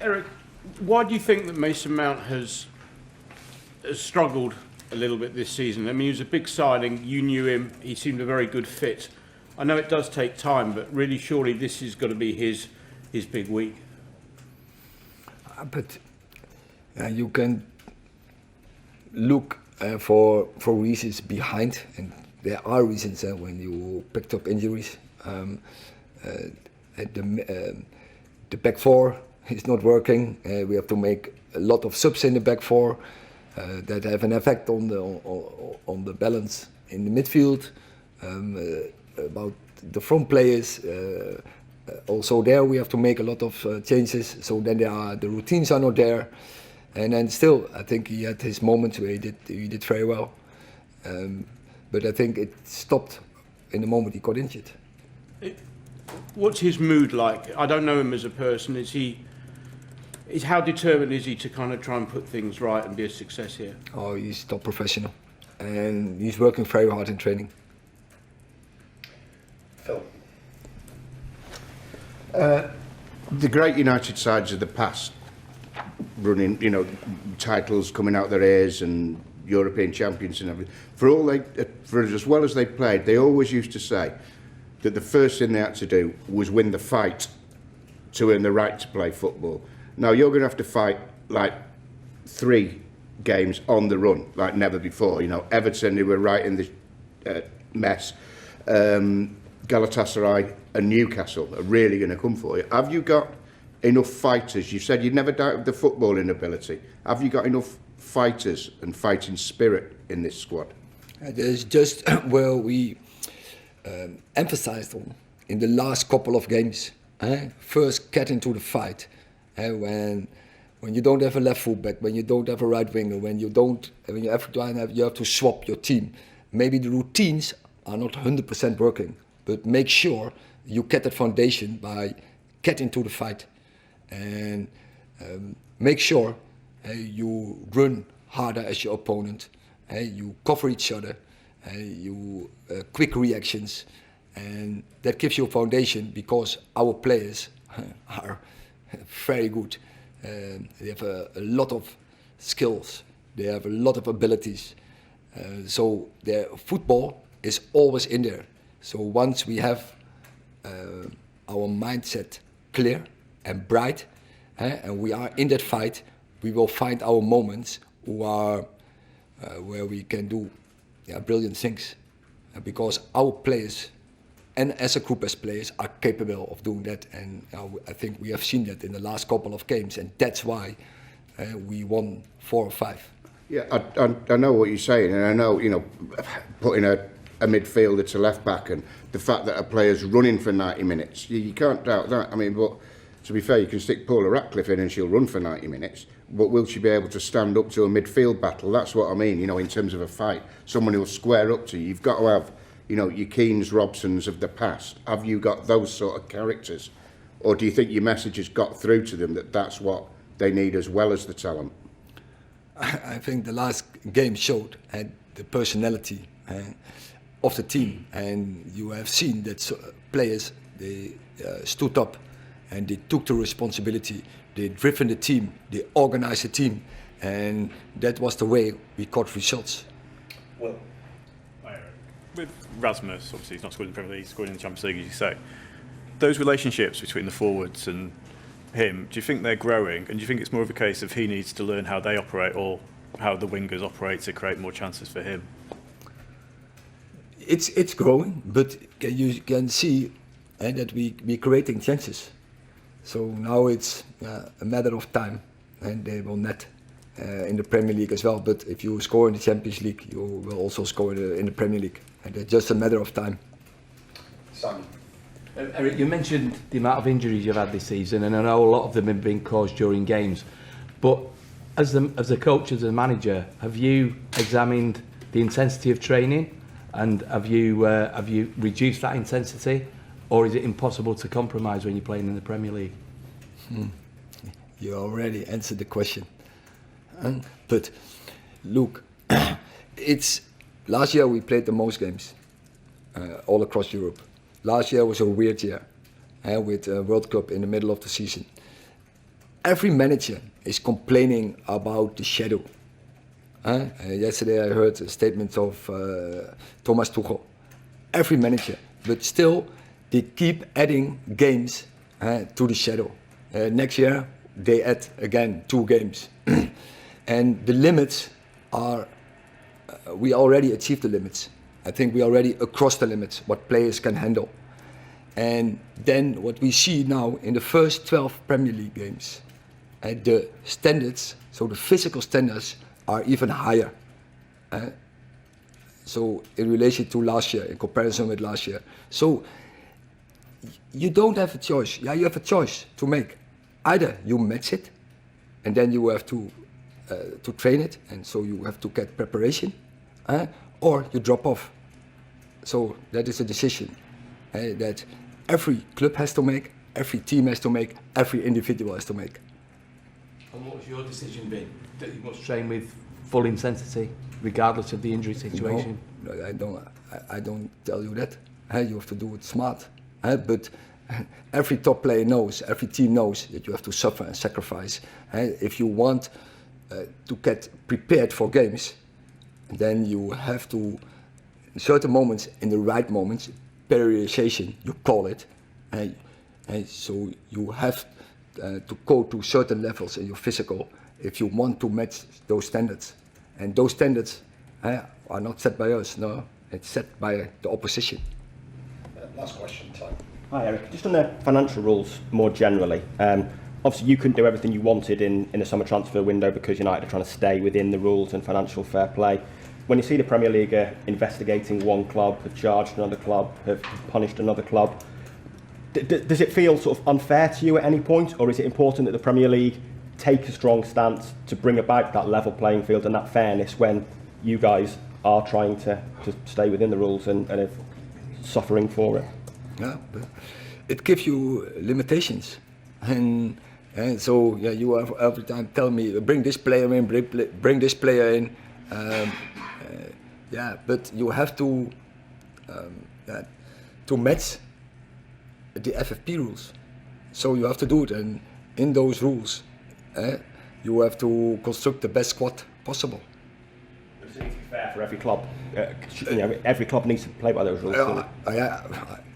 Eric, why do you think that Mason Mount has struggled a little bit this season? I mean, he was a big signing. You knew him. He seemed a very good fit. I know it does take time, but really, surely this is going to be his big week. But you can look for reasons behind, and there are reasons when you picked up injuries. The back four is not working. We have to make a lot of subs in the back four that have an effect on the balance in the midfield. About the front players, also there we have to make a lot of changes. So then the routines are not there, and then still I think he had his moments where he did very well, but I think it stopped in the moment he got injured. What's his mood like? I don't know him as a person. How determined is he to kind of try and put things right and be a success here? Oh, he's top professional, and he's working very hard in training. Phil. The great United sides of the past, running, titles coming out their ears and European champions and everything. For as well as they played, they always used to say that the first thing they had to do was win the fight to earn the right to play football. Now you're going to have to fight like 3 games on the run, like never before. Everton, who were right in the mess. Galatasaray and Newcastle are really going to come for you. Have you got enough fighters? You said you'd never doubted the footballing ability. Have you got enough fighters and fighting spirit in this squad? There's just where we emphasized on in the last couple of games. First, get into the fight. When you don't have a left fullback, when you don't have a right winger, when you have to swap your team. Maybe the routines are not 100% working, but make sure you get that foundation by get into the fight, and make sure you run harder as your opponent. You cover each other. You quick reactions, and that gives you a foundation because our players are very good. They have a lot of skills. They have a lot of abilities. So their football is always in there. So once we have our mindset clear and bright, and we are in that fight, we will find our moments where we can do brilliant things, because our players, and as a group as players, are capable of doing that, and I think we have seen that in the last couple of games, and that's why we won 4 or 5. Yeah, I know what you're saying, and I know, putting a midfielder to left back and the fact that a player's running for 90 minutes, you can't doubt that. I mean, but to be fair, you can stick Paula Ratcliffe in and she'll run for 90 minutes, but will she be able to stand up to a midfield battle? That's what I mean, in terms of a fight. Someone who'll square up to you. You've got to have, your Keanes, Robsons of the past. Have you got those sort of characters? Or do you think your message has got through to them that that's what they need as well as the talent? I think the last game showed the personality of the team, and you have seen that players, they stood up and they took the responsibility. They driven the team, they organized the team, and that was the way we got results. Well, with Rasmus, obviously he's not scored in the Premier League, he's scored in the Champions League, as you say. Those relationships between the forwards and him, do you think they're growing? And do you think it's more of a case of he needs to learn how they operate or how the wingers operate to create more chances for him? It's growing, but you can see that we're creating chances. So now it's a matter of time, and they will net in the Premier League as well. But if you score in the Champions League, you will also score in the Premier League, and it's just a matter of time. Simon. Eric, you mentioned the amount of injuries you've had this season, and I know a lot of them have been caused during games. But as a coach, as a manager, have you examined the intensity of training, and have you reduced that intensity, or is it impossible to compromise when you're playing in the Premier League? You already answered the question. But look, it's last year we played the most games all across Europe. Last year was a weird year with World Cup in the middle of the season. every manager is complaining about the shadow. Yesterday I heard a statement of Thomas Tuchel. Every manager, but still they keep adding games to the shadow. Next year they add again 2 games. And the limits are, we already achieved the limits. I think we already across the limits, what players can handle. And then what we see now in the first 12 Premier League games, the standards, so the physical standards are even higher. So in relation to last year, in comparison with last year. So you don't have a choice. Yeah, you have a choice to make. Either you match it, and then you have to train it, and so you have to get preparation, or you drop off. So that is a decision that every club has to make, every team has to make, every individual has to make. And what was your decision been? That you must train with full intensity, regardless of the injury situation? No, I don't tell you that. You have to do it smart. But every top player knows, every team knows that you have to suffer and sacrifice. If you want to get prepared for games, then you have to, in certain moments, in the right moments, periodization, you call it. So you have to go to certain levels in your physical if you want to match those standards. And those standards are not set by us, no, it's set by the opposition. Last question, time. Hi Eric, just on the financial rules more generally. Obviously you couldn't do everything you wanted in the summer transfer window because United are trying to stay within the rules and financial fair play. When you see the Premier League investigating one club, have charged another club, have punished another club, does it feel sort of unfair to you at any point, or is it important that the Premier League take a strong stance to bring about that level playing field and that fairness when you guys are trying to stay within the rules and are suffering for it? Yeah, but it gives you limitations, and so yeah, you have every time tell me bring this player in, bring this player in. Yeah, but you have to match the FFP rules. So you have to do it, and in those rules, you have to construct the best squad possible. But does it need to be fair for every club? Every club needs to play by those rules.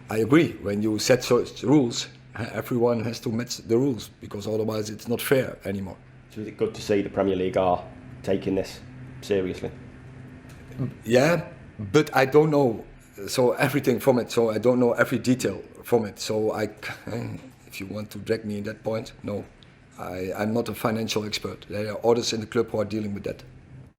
I agree. When you set such rules, everyone has to match the rules, because otherwise it's not fair anymore. So is it good to see the Premier League are taking this seriously? Yeah, but I don't know everything from it, so I don't know every detail from it. So if you want to drag me in that point, no, I'm not a financial expert. There are others in the club who are dealing with that.